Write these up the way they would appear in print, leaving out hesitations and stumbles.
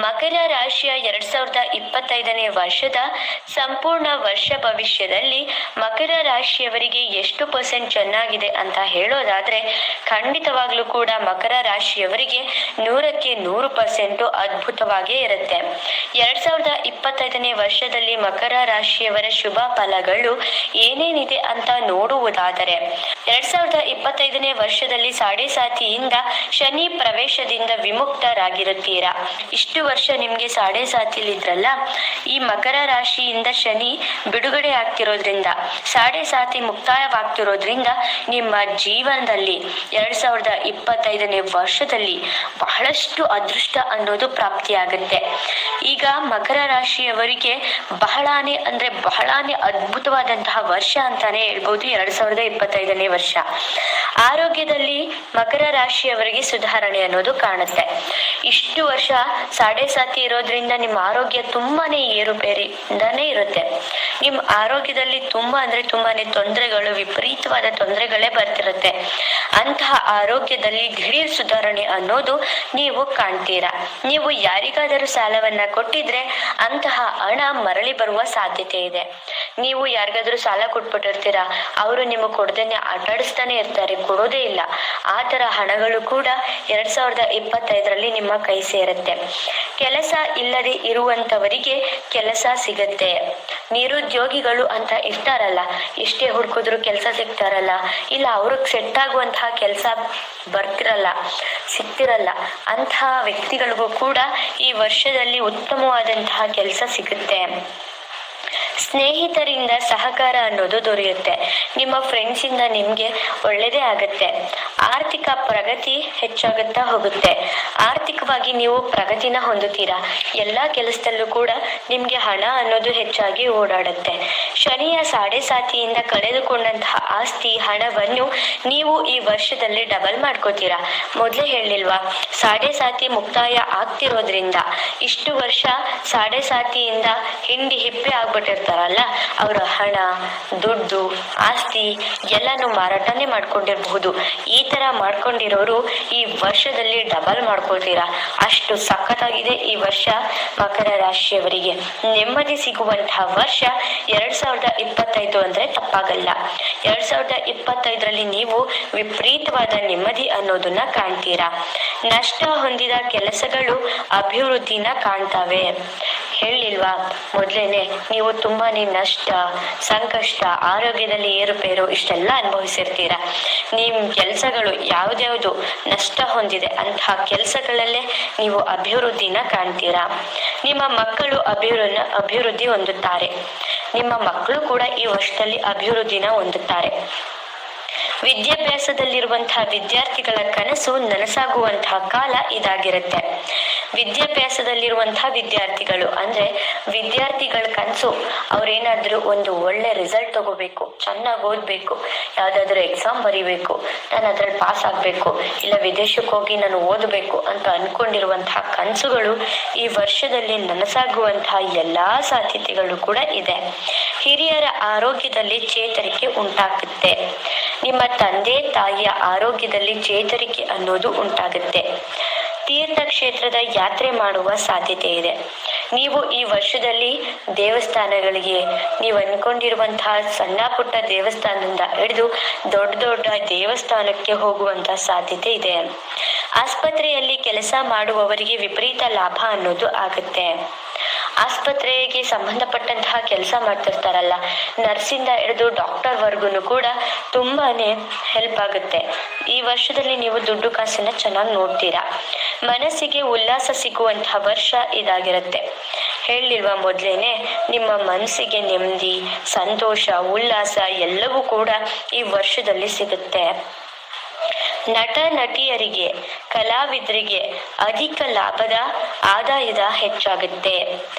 ಮಕರ ರಾಶಿಯ 2025ನೇ ವರ್ಷದ ಸಂಪೂರ್ಣ ವರ್ಷ ಭವಿಷ್ಯದಲ್ಲಿ ಮಕರ ರಾಶಿಯವರಿಗೆ ಎಷ್ಟು % ಚೆನ್ನಾಗಿದೆ ಅಂತ ಹೇಳೋದಾದ್ರೆ ಖಂಡಿತವಾಗ್ಲೂ ಕೂಡ ಮಕರ ರಾಶಿಯವರಿಗೆ 100ಕ್ಕೆ 100% ಅದ್ಭುತವಾಗೇ ಇರುತ್ತೆ. 2025ನೇ ವರ್ಷದಲ್ಲಿ ಮಕರ ರಾಶಿಯವರ ಶುಭ ಫಲಗಳು ಏನೇನಿದೆ ಅಂತ ನೋಡುವುದಾದರೆ 2025ನೇ ವರ್ಷದಲ್ಲಿ ಸಾಡೆ ಸಾತಿಯಿಂದ ಶನಿ ಪ್ರವೇಶದಿಂದ ವಿಮುಕ್ತರಾಗಿರುತ್ತೀರಾ. ಇಷ್ಟು ವರ್ಷ ನಿಮ್ಗೆ ಸಾಡೆ ಸಾತಿಲಿದ್ರಲ್ಲ, ಈ ಮಕರ ರಾಶಿಯಿಂದ ಶನಿ ಬಿಡುಗಡೆ ಆಗ್ತಿರೋದ್ರಿಂದ ಸಾಡೆ ಸಾತಿ ಮುಕ್ತಾಯವಾಗ್ತಿರೋದ್ರಿಂದ ನಿಮ್ಮ ಜೀವನದಲ್ಲಿ 2025ನೇ ವರ್ಷದಲ್ಲಿ ಬಹಳಷ್ಟು ಅದೃಷ್ಟ ಅನ್ನೋದು ಪ್ರಾಪ್ತಿಯಾಗುತ್ತೆ. ಈಗ ಮಕರ ರಾಶಿಯವರಿಗೆ ಬಹಳಾನೇ ಅದ್ಭುತವಾದಂತಹ ವರ್ಷ ಅಂತಾನೆ ಹೇಳ್ಬೋದು 2025ನೇ ವರ್ಷ. ಆರೋಗ್ಯದಲ್ಲಿ ಮಕರ ರಾಶಿಯವರಿಗೆ ಸುಧಾರಣೆ ಅನ್ನೋದು ಕಾಣುತ್ತೆ. ಇಷ್ಟು ವರ್ಷ ಸಾಡೆ ಸಾತಿ ಇರೋದ್ರಿಂದ ನಿಮ್ಮ ಆರೋಗ್ಯ ತುಂಬಾನೇ ಏರುಪೇರಿಂದಾನೇ ಇರುತ್ತೆ. ನಿಮ್ಮ ಆರೋಗ್ಯದಲ್ಲಿ ತುಂಬಾನೇ ತೊಂದರೆಗಳು, ವಿಪರೀತವಾದ ತೊಂದರೆಗಳೇ ಬರ್ತಿರುತ್ತೆ. ಅಂತಹ ಆರೋಗ್ಯದಲ್ಲಿ ದಿಢೀರ್ ಸುಧಾರಣೆ ಅನ್ನೋದು ನೀವು ಕಾಣ್ತೀರಾ. ನೀವು ಯಾರಿಗಾದರೂ ಸಾಲವನ್ನ ಕೊಟ್ಟಿದ್ರೆ ಅಂತಹ ಹಣ ಮರಳಿ ಬರುವ ಸಾಧ್ಯತೆ ಇದೆ. ನೀವು ಯಾರಿಗಾದ್ರೂ ಸಾಲ ಕೊಟ್ಬಿಟ್ಟಿರ್ತೀರಾ, ಅವರು ನಿಮಗೆ ಕೊಡದೇನೆ ಆಟಾಡಿಸ್ತಾನೆ ಇರ್ತಾರೆ, ಕೊಡೋದೇ ಇಲ್ಲ. ಆ ತರ ಹಣಗಳು ಕೂಡ 2025ರಲ್ಲಿ ನಿಮ್ಮ ಕೈ ಸೇರುತ್ತೆ. ಕೆಲಸ ಇಲ್ಲದೆ ಇರುವಂತವರಿಗೆ ಕೆಲಸ ಸಿಗತ್ತೆ. ನಿರುದ್ಯೋಗಿಗಳು ಅಂತ ಇರ್ತಾರಲ್ಲ, ಎಷ್ಟೇ ಹುಡುಕಿದ್ರು ಕೆಲಸ ಸಿಗ್ತಾರಲ್ಲ, ಇಲ್ಲ ಅವ್ರಿಗೆ ಸೆಟ್ ಆಗುವಂತಹ ಕೆಲಸ ಸಿಗ್ತಿರಲ್ಲ, ಅಂತಹ ವ್ಯಕ್ತಿಗಳಿಗೂ ಕೂಡ ಈ ವರ್ಷದಲ್ಲಿ ಉತ್ತಮವಾದಂತಹ ಕೆಲಸ ಸಿಗುತ್ತೆ. ಸ್ನೇಹಿತರಿಂದ ಸಹಕಾರ ಅನ್ನೋದು ದೊರೆಯುತ್ತೆ. ನಿಮ್ಮ ಫ್ರೆಂಡ್ಸ್ ಇಂದ ನಿಮ್ಗೆ ಒಳ್ಳೇದೇ ಆಗತ್ತೆ. ಆರ್ಥಿಕ ಪ್ರಗತಿ ಹೆಚ್ಚಾಗುತ್ತಾ ಹೋಗುತ್ತೆ. ಆರ್ಥಿಕವಾಗಿ ನೀವು ಪ್ರಗತಿನ ಹೊಂದುತ್ತೀರಾ. ಎಲ್ಲಾ ಕೆಲಸದಲ್ಲೂ ಕೂಡ ನಿಮ್ಗೆ ಹಣ ಅನ್ನೋದು ಹೆಚ್ಚಾಗಿ ಓಡಾಡುತ್ತೆ. ಶನಿಯ ಸಾಡೆ ಸಾತಿಯಿಂದ ಕಳೆದುಕೊಂಡಂತಹ ಆಸ್ತಿ ಹಣವನ್ನು ನೀವು ಈ ವರ್ಷದಲ್ಲಿ ಡಬಲ್ ಮಾಡ್ಕೋತೀರಾ. ಮೊದಲೇ ಹೇಳಿಲ್ವಾ, ಸಾಡೆ ಸಾತಿ ಮುಕ್ತಾಯ ಆಗ್ತಿರೋದ್ರಿಂದ ಇಷ್ಟು ವರ್ಷ ಸಾಡೆ ಸಾತಿಯಿಂದ ಹಿಂಡಿ ಹಿಪ್ಪೆ ಆಗ್ಬಿಟ್ಟಿರ್ತಾರಲ್ಲ, ಅವರ ಹಣ, ದುಡ್ಡು, ಆಸ್ತಿ ಎಲ್ಲಾನು ಮಾರಾಟನೇ ಮಾಡ್ಕೊಂಡಿರಬಹುದು. ಈ ತರ ಮಾಡ್ಕೊಂಡಿರೋರು ಈ ವರ್ಷದಲ್ಲಿ ಡಬಲ್ ಮಾಡ್ಕೊಳ್ತೀರಾ. ಅಷ್ಟು ಸಖತ್ತಾಗಿದೆ ಈ ವರ್ಷ ಮಕರ ರಾಶಿಯವರಿಗೆ. ನೆಮ್ಮದಿ ಸಿಗುವಂತಹ ವರ್ಷ 2025 ಅಂದ್ರೆ ತಪ್ಪಾಗಲ್ಲ. 2025ರಲ್ಲಿ ನೀವು ವಿಪರೀತವಾದ ನೆಮ್ಮದಿ ಅನ್ನೋದನ್ನ ಕಾಣ್ತೀರಾ. ನಷ್ಟ ಹೊಂದಿದ ಕೆಲಸಗಳು ಅಭಿವೃದ್ಧಿನ ಕಾಣ್ತವೆ. ಹೇಳಿಲ್ವಾ ಮೊದ್ಲೇನೆ, ನೀವು ತುಂಬಾನೇ ನಷ್ಟ, ಸಂಕಷ್ಟ, ಆರೋಗ್ಯದಲ್ಲಿ ಏರುಪೇರು ಇಷ್ಟೆಲ್ಲ ಅನುಭವಿಸಿರ್ತೀರಾ. ನಿಮ್ ಕೆಲಸಗಳು ಯಾವ್ದ್ಯಾವ್ದು ನಷ್ಟ ಹೊಂದಿದೆ ಅಂತಹ ಕೆಲಸಗಳಲ್ಲೇ ನೀವು ಅಭಿವೃದ್ಧಿನ ಕಾಣ್ತೀರಾ. ನಿಮ್ಮ ಮಕ್ಕಳು ಅಭಿವೃದ್ಧಿ ಹೊಂದುತ್ತಾರೆ. ನಿಮ್ಮ ಮಕ್ಕಳು ಕೂಡ ಈ ವರ್ಷದಲ್ಲಿ ಅಭಿವೃದ್ಧಿನ ಹೊಂದುತ್ತಾರೆ. ವಿದ್ಯಾಭ್ಯಾಸದಲ್ಲಿರುವಂತಹ ವಿದ್ಯಾರ್ಥಿಗಳ ಕನಸು ನನಸಾಗುವಂತಹ ಕಾಲ ಇದಾಗಿರುತ್ತೆ. ವಿದ್ಯಾಭ್ಯಾಸದಲ್ಲಿರುವಂತಹ ವಿದ್ಯಾರ್ಥಿಗಳು ಅಂದ್ರೆ ವಿದ್ಯಾರ್ಥಿಗಳ ಕನಸು, ಅವ್ರೇನಾದ್ರೂ ಒಂದು ಒಳ್ಳೆ ರಿಸಲ್ಟ್ ತಗೋಬೇಕು, ಚೆನ್ನಾಗಿ ಓದ್ಬೇಕು, ಯಾವ್ದಾದ್ರು ಎಕ್ಸಾಮ್ ಬರೀಬೇಕು, ನಾನು ಅದ್ರಲ್ಲಿ ಪಾಸ್ ಆಗ್ಬೇಕು, ಇಲ್ಲ ವಿದೇಶಕ್ಕೆ ಹೋಗಿ ನಾನು ಓದಬೇಕು ಅಂತ ಅನ್ಕೊಂಡಿರುವಂತಹ ಕನಸುಗಳು ಈ ವರ್ಷದಲ್ಲಿ ನನಸಾಗುವಂತಹ ಎಲ್ಲಾ ಸಾಧ್ಯತೆಗಳು ಕೂಡ ಇದೆ. ಹಿರಿಯರ ಆರೋಗ್ಯದಲ್ಲಿ ಚೇತರಿಕೆ ಉಂಟಾಗುತ್ತೆ. ನಿಮ್ಮ ತಂದೆ ತಾಯಿಯ ಆರೋಗ್ಯದಲ್ಲಿ ಚೇತರಿಕೆ ಅನ್ನೋದು ಉಂಟಾಗುತ್ತೆ. ತೀರ್ಥಕ್ಷೇತ್ರದ ಯಾತ್ರೆ ಮಾಡುವ ಸಾಧ್ಯತೆ ಇದೆ. ನೀವು ಈ ವರ್ಷದಲ್ಲಿ ದೇವಸ್ಥಾನಗಳಿಗೆ, ನೀವು ಅನ್ಕೊಂಡಿರುವಂತಹ ಸಣ್ಣ ಪುಟ್ಟ ದೇವಸ್ಥಾನದಿಂದ ಹಿಡಿದು ದೊಡ್ಡ ದೇವಸ್ಥಾನಕ್ಕೆ ಹೋಗುವಂತಹ ಸಾಧ್ಯತೆ ಇದೆ. ಆಸ್ಪತ್ರೆಯಲ್ಲಿ ಕೆಲಸ ಮಾಡುವವರಿಗೆ ವಿಪರೀತ ಲಾಭ ಅನ್ನೋದು ಆಗುತ್ತೆ. ಆಸ್ಪತ್ರೆಗೆ ಸಂಬಂಧಪಟ್ಟಂತಹ ಕೆಲಸ ಮಾಡ್ತಿರ್ತಾರಲ್ಲ, ನರ್ಸಿಂದ ಹಿಡಿದು ಡಾಕ್ಟರ್ ವರ್ಗುನು ಕೂಡ ತುಂಬಾನೇ ಹೆಲ್ಪ್ ಆಗುತ್ತೆ. ಈ ವರ್ಷದಲ್ಲಿ ನೀವು ದುಡ್ಡು ಕಾಸನ್ನ ಚೆನ್ನಾಗಿ ನೋಡ್ತೀರಾ. ಮನಸ್ಸಿಗೆ ಉಲ್ಲಾಸ ಸಿಗುವಂತಹ ವರ್ಷ ಇದಾಗಿರುತ್ತೆ. ಹೇಳಿಲ್ವಾ ಮೊದ್ಲೇನೆ, ನಿಮ್ಮ ಮನಸ್ಸಿಗೆ ನೆಮ್ಮದಿ, ಸಂತೋಷ, ಉಲ್ಲಾಸ ಎಲ್ಲವೂ ಕೂಡ ಈ ವರ್ಷದಲ್ಲಿ ಸಿಗುತ್ತೆ. ನಟ ನಟಿಯರಿಗೆ, ಕಲಾವಿದರಿಗೆ ಅಧಿಕ ಲಾಭದ ಆದಾಯದ ಹೆಚ್ಚಾಗುತ್ತೆ.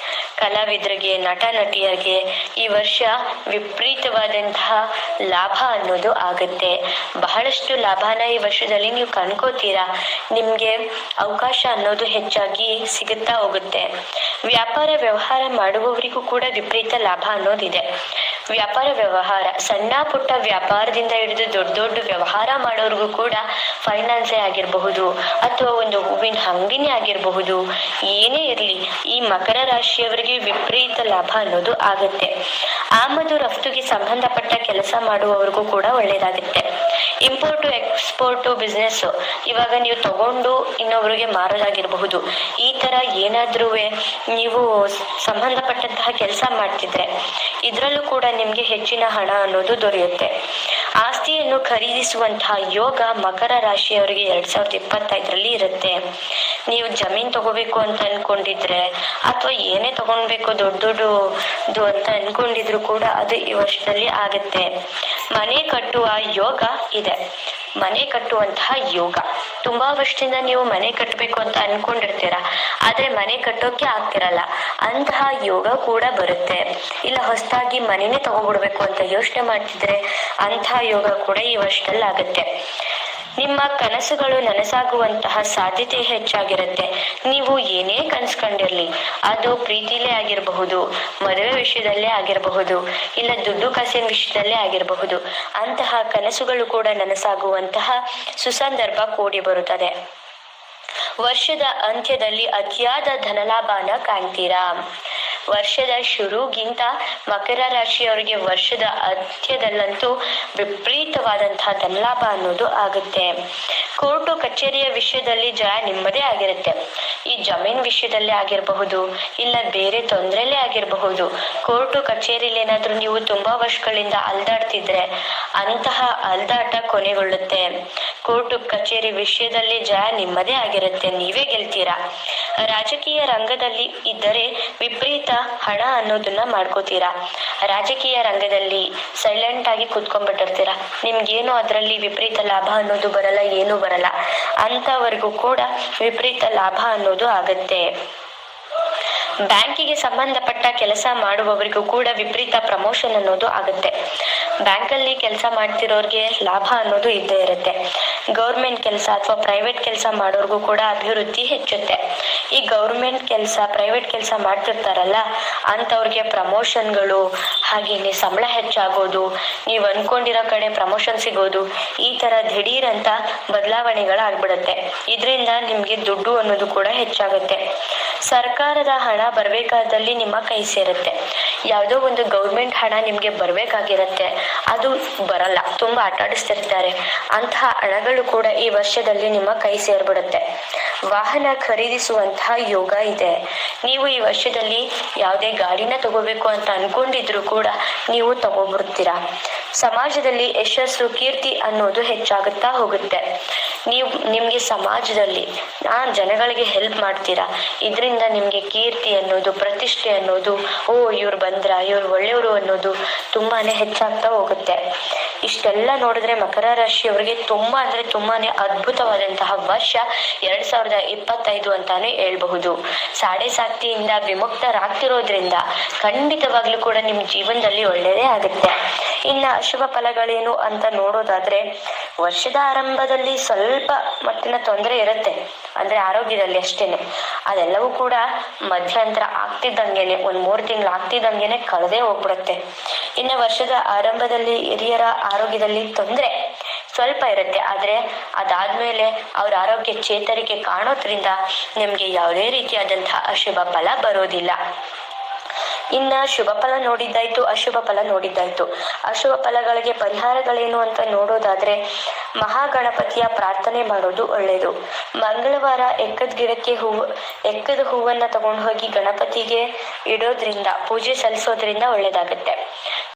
ಕಲಾವಿದರಿಗೆ, ನಟ ನಟಿಯರಿಗೆ ಈ ವರ್ಷ ವಿಪರೀತವಾದಂತಹ ಲಾಭ ಅನ್ನೋದು ಆಗುತ್ತೆ. ಬಹಳಷ್ಟು ಲಾಭನ ಈ ವರ್ಷದಲ್ಲಿ ನೀವು ಕಂಡ್ಕೋತೀರಾ. ನಿಮ್ಗೆ ಅವಕಾಶ ಅನ್ನೋದು ಹೆಚ್ಚಾಗಿ ಸಿಗುತ್ತಾ ಹೋಗುತ್ತೆ. ವ್ಯಾಪಾರ ವ್ಯವಹಾರ ಮಾಡುವವರಿಗೂ ಕೂಡ ವಿಪರೀತ ಲಾಭ ಅನ್ನೋದಿದೆ. ವ್ಯಾಪಾರ ವ್ಯವಹಾರ, ಸಣ್ಣ ಪುಟ್ಟ ವ್ಯಾಪಾರದಿಂದ ಹಿಡಿದು ದೊಡ್ಡ ದೊಡ್ಡ ವ್ಯವಹಾರ ಮಾಡೋರ್ಗೂ ಕೂಡ ಫೈನಾನ್ಸೇ ಆಗಿರಬಹುದು ಅಥವಾ ಒಂದು ಹೂವಿನ ಅಂಗಡಿನೇ ಆಗಿರಬಹುದು, ಏನೇ ಇರಲಿ ಈ ಮಕರ ರಾಶಿಯವರಿಗೆ ವಿಪರೀತ ಲಾಭ ಅನ್ನೋದು ಆಗುತ್ತೆ. ಆಮದು ರಫ್ತುಗೆ ಸಂಬಂಧಪಟ್ಟ ಕೆಲಸ ಮಾಡುವವರಿಗೂ ಕೂಡ ಒಳ್ಳೇದಾಗುತ್ತೆ. ಇಂಪೋರ್ಟು ಎಕ್ಸ್ಪೋರ್ಟು ಬಿಸ್ನೆಸ್, ಇವಾಗ ನೀವು ತಗೊಂಡು ಇನ್ನೊಬ್ರಿಗೆ ಮಾರೋದಾಗಿರಬಹುದು, ಈ ತರ ಏನಾದ್ರೂ ನೀವು ಸಂಬಂಧಪಟ್ಟಂತಹ ಕೆಲಸ ಮಾಡ್ತಿದ್ರೆ ಇದ್ರಲ್ಲೂ ಕೂಡ ನಿಮ್ಗೆ ಹೆಚ್ಚಿನ ಹಣ ಅನ್ನೋದು ದೊರೆಯುತ್ತೆ. ಆಸ್ತಿಯನ್ನು ಖರೀದಿಸುವಂತಹ ಯೋಗ ಮಕರ ರಾಶಿಯವರಿಗೆ 2025ರಲ್ಲಿ ಇರುತ್ತೆ. ನೀವು ಜಮೀನ್ ತಗೋಬೇಕು ಅಂತ ಅನ್ಕೊಂಡಿದ್ರೆ ಅಥವಾ ಏನೇ ತಗೊಳ್ಬೇಕು ದೊಡ್ಡದು ಅಂತ ಅನ್ಕೊಂಡಿದ್ರು ಕೂಡ ಅದು ಈ ವರ್ಷದಲ್ಲಿ ಆಗುತ್ತೆ. ಮನೆ ಕಟ್ಟುವ ಯೋಗ ಇದೆ. ಮನೆ ಕಟ್ಟುವಂತಹ ಯೋಗ, ತುಂಬಾ ವರ್ಷದಿಂದ ನೀವು ಮನೆ ಕಟ್ಟಬೇಕು ಅಂತ ಅನ್ಕೊಂಡಿರ್ತೀರ, ಆದ್ರೆ ಮನೆ ಕಟ್ಟೋಕೆ ಆಗ್ತಿರಲ್ಲ, ಅಂತಹ ಯೋಗ ಕೂಡ ಬರುತ್ತೆ. ಇಲ್ಲ ಹೊಸದಾಗಿ ಮನೆನೇ ತಗೋಬಿಡ್ಬೇಕು ಅಂತ ಯೋಚನೆ ಮಾಡ್ತಿದ್ರೆ ಅಂತಹ ಯೋಗ ಕೂಡ ಈ ವರ್ಷದಲ್ಲಿ ಆಗುತ್ತೆ. ನಿಮ್ಮ ಕನಸುಗಳು ನನಸಾಗುವಂತಹ ಸಾಧ್ಯತೆ ಹೆಚ್ಚಾಗಿರುತ್ತೆ. ನೀವು ಏನೇ ಕನ್ಸ್ಕೊಂಡಿರ್ಲಿ, ಅದು ಪ್ರೀತಿಲೇ ಆಗಿರಬಹುದು, ಮದುವೆ ವಿಷಯದಲ್ಲೇ ಆಗಿರಬಹುದು, ಇಲ್ಲ ದುಡ್ಡು ಕಾಸಿನ ವಿಷಯದಲ್ಲೇ ಆಗಿರಬಹುದು, ಅಂತಹ ಕನಸುಗಳು ಕೂಡ ನನಸಾಗುವಂತಹ ಸುಸಂದರ್ಭ ಕೂಡಿ ಬರುತ್ತದೆ. ವರ್ಷದ ಅಂತ್ಯದಲ್ಲಿ ಅತಿಯಾದ ಧನಲಾಭನ ಕಾಣ್ತೀರಾ. ವರ್ಷದ ಶುರುಗಿಂತ ಮಕರ ರಾಶಿಯವರಿಗೆ ವರ್ಷದ ಅಂತ್ಯದಲ್ಲಂತೂ ವಿಪರೀತವಾದಂತಹ ಧನಲಾಭ ಅನ್ನೋದು ಆಗುತ್ತೆ. ಕೋರ್ಟು ಕಚೇರಿಯ ವಿಷಯದಲ್ಲಿ ಜಯ ನಿಮ್ಮದೇ ಆಗಿರುತ್ತೆ. ಈ ಜಮೀನ್ ವಿಷಯದಲ್ಲೇ ಆಗಿರಬಹುದು, ಇಲ್ಲ ಬೇರೆ ತೊಂದರೆಲೇ ಆಗಿರಬಹುದು. ಕೋರ್ಟು ಕಚೇರಿಲಿ ಏನಾದ್ರೂ ನೀವು ತುಂಬಾ ವರ್ಷಗಳಿಂದ ಅಲ್ದಾಡ್ತಿದ್ರೆ ಅಂತಹ ಅಲ್ದಾಟ ಕೊನೆಗೊಳ್ಳುತ್ತೆ. ಕೋರ್ಟು ಕಚೇರಿ ವಿಷಯದಲ್ಲಿ ಜಯ ನಿಮ್ಮದೇ ಆಗಿರುತ್ತೆ, ನೀವೇ ಗೆಲ್ತೀರಾ. ರಾಜಕೀಯ ರಂಗದಲ್ಲಿ ಇದ್ದರೆ ವಿಪರೀತ ಹಣ ಅನ್ನೋದನ್ನ ಮಾಡ್ಕೋತೀರಾ. ರಾಜಕೀಯ ರಂಗದಲ್ಲಿ ಸೈಲೆಂಟ್ ಆಗಿ ಕೂತ್ಕೊಂಡ್ಬಿಟ್ಟಿರ್ತೀರಾ, ನಿಮ್ಗೇನು ಅದರಲ್ಲಿ ವಿಪರೀತ ಲಾಭ ಅನ್ನೋದು ಬರಲ್ಲ, ಏನು ಬರಲ್ಲ, ಅಂತವರೆಗೂ ಕೂಡ ವಿಪರೀತ ಲಾಭ ಅನ್ನೋದು ಆಗತ್ತೆ. ಬ್ಯಾಂಕಿಗೆ ಸಂಬಂಧಪಟ್ಟ ಕೆಲಸ ಮಾಡುವವರಿಗೂ ಕೂಡ ವಿಪರೀತ ಪ್ರಮೋಷನ್ ಅನ್ನೋದು ಆಗುತ್ತೆ. ಬ್ಯಾಂಕಲ್ಲಿ ಕೆಲಸ ಮಾಡ್ತಿರೋರ್ಗೆ ಲಾಭ ಅನ್ನೋದು ಇದ್ದೇ ಇರುತ್ತೆ. ಗೌರ್ಮೆಂಟ್ ಕೆಲಸ ಅಥವಾ ಪ್ರೈವೇಟ್ ಕೆಲಸ ಮಾಡೋರ್ಗೂ ಕೂಡ ಅಭಿವೃದ್ಧಿ ಹೆಚ್ಚುತ್ತೆ. ಈ ಗೌರ್ಮೆಂಟ್ ಕೆಲಸ ಪ್ರೈವೇಟ್ ಕೆಲಸ ಮಾಡ್ತಿರ್ತಾರಲ್ಲ ಅಂತವ್ರಿಗೆ ಪ್ರಮೋಷನ್ಗಳು, ಹಾಗೇನೆ ಸಂಬಳ ಹೆಚ್ಚಾಗೋದು, ನೀವು ಅನ್ಕೊಂಡಿರೋ ಕಡೆ ಪ್ರಮೋಷನ್ ಸಿಗೋದು, ಈ ತರ ದಿಢೀರ್ ಅಂತ ಬದಲಾವಣೆಗಳಾಗ್ಬಿಡುತ್ತೆ. ಇದರಿಂದ ನಿಮ್ಗೆ ದುಡ್ಡು ಅನ್ನೋದು ಕೂಡ ಹೆಚ್ಚಾಗುತ್ತೆ. ಸರ್ಕಾರದ ಹಣ ಬರ್ಬೇಕಾದಲ್ಲಿ ನಿಮ್ಮ ಕೈ ಸೇರುತ್ತೆ. ಯಾವುದೋ ಒಂದು ಗೌರ್ಮೆಂಟ್ ಹಣ ನಿಮ್ಗೆ ಬರ್ಬೇಕಾಗಿರತ್ತೆ, ಅದು ಬರಲ್ಲ, ತುಂಬಾ ಆಟಾಡಿಸ್ತಿರ್ತಾರೆ. ಅಂತಹ ಹಣಗಳು ಕೂಡ ಈ ವರ್ಷದಲ್ಲಿ ನಿಮ್ಮ ಕೈ ಸೇರ್ಬಿಡುತ್ತೆ. ವಾಹನ ಖರೀದಿಸುವಂತಹ ಯೋಗ ಇದೆ. ನೀವು ಈ ವರ್ಷದಲ್ಲಿ ಯಾವುದೇ ಗಾಡಿನ ತಗೋಬೇಕು ಅಂತ ಅನ್ಕೊಂಡಿದ್ರು ಕೂಡ ನೀವು ತಗೋಬಿಡ್ತೀರಾ. ಸಮಾಜದಲ್ಲಿ ಯಶಸ್ಸು ಕೀರ್ತಿ ಅನ್ನೋದು ಹೆಚ್ಚಾಗುತ್ತಾ ಹೋಗುತ್ತೆ. ನಿಮ್ಗೆ ಸಮಾಜದಲ್ಲಿ ಜನಗಳಿಗೆ ಹೆಲ್ಪ್ ಮಾಡ್ತೀರಾ, ಇದರಿಂದ ನಿಮ್ಗೆ ಕೀರ್ತಿ ಅನ್ನೋದು, ಪ್ರತಿಷ್ಠೆ ಅನ್ನೋದು, ಓ ಇವ್ರು ಬಂದ್ರ, ಇವ್ರು ಒಳ್ಳೆಯವರು ಅನ್ನೋದು ತುಂಬಾನೇ ಹೆಚ್ಚಾಗ್ತಾ ಹೋಗುತ್ತೆ. ಇಷ್ಟೆಲ್ಲ ನೋಡಿದ್ರೆ ಮಕರ ರಾಶಿಯವರಿಗೆ ತುಂಬಾ ಅಂದ್ರೆ ತುಂಬಾನೇ ಅದ್ಭುತವಾದಂತಹ ವರ್ಷ 2025 ಅಂತಾನೆ ಹೇಳ್ಬಹುದು. ಸಾಡೆ ಸಾಕ್ತಿಯಿಂದ ವಿಮುಕ್ತರಾಗ್ತಿರೋದ್ರಿಂದ ಖಂಡಿತವಾಗ್ಲೂ ಕೂಡ ನಿಮ್ ಜೀವನದಲ್ಲಿ ಒಳ್ಳೇದೇ ಆಗುತ್ತೆ. ಇನ್ನ ಅಶುಭ ಫಲಗಳೇನು ಅಂತ ನೋಡೋದಾದ್ರೆ, ವರ್ಷದ ಆರಂಭದಲ್ಲಿ ಸ್ವಲ್ಪ ಮಟ್ಟಿನ ತೊಂದರೆ ಇರುತ್ತೆ, ಅಂದ್ರೆ ಆರೋಗ್ಯದಲ್ಲಿ ಅಷ್ಟೇನೆ. ಅದೆಲ್ಲವೂ ಕೂಡ ಮಧ್ಯಂತರ ಆಗ್ತಿದ್ದಂಗೆನೆ, 1-3 ತಿಂಗಳು ಆಗ್ತಿದ್ದಂಗೆನೆ ಕಳೆದೇ ಹೋಗ್ಬಿಡುತ್ತೆ. ಇನ್ನು ವರ್ಷದ ಆರಂಭದಲ್ಲಿ ಹಿರಿಯರ ಆರೋಗ್ಯದಲ್ಲಿ ತೊಂದರೆ ಸ್ವಲ್ಪ ಇರುತ್ತೆ, ಆದ್ರೆ ಅದಾದ್ಮೇಲೆ ಅವ್ರ ಆರೋಗ್ಯ ಚೇತರಿಕೆ ಕಾಣೋದ್ರಿಂದ ನಿಮ್ಗೆ ಯಾವುದೇ ರೀತಿಯಾದಂತಹ ಅಶುಭ ಫಲ ಬರೋದಿಲ್ಲ. ಇನ್ನ ಶುಭ ಫಲ ನೋಡಿದ್ದಾಯ್ತು, ಅಶುಭ ಫಲ ನೋಡಿದ್ದಾಯ್ತು. ಅಶುಭ ಫಲಗಳಿಗೆ ಪರಿಹಾರಗಳೇನು ಅಂತ ನೋಡೋದಾದ್ರೆ, ಮಹಾಗಣಪತಿಯ ಪ್ರಾರ್ಥನೆ ಮಾಡೋದು ಒಳ್ಳೇದು. ಮಂಗಳವಾರ ಎಕ್ಕದ ಹೂವನ್ನ ತಗೊಂಡು ಹೋಗಿ ಗಣಪತಿಗೆ ಇಡೋದ್ರಿಂದ, ಪೂಜೆ ಸಲ್ಲಿಸೋದ್ರಿಂದ ಒಳ್ಳೇದಾಗುತ್ತೆ.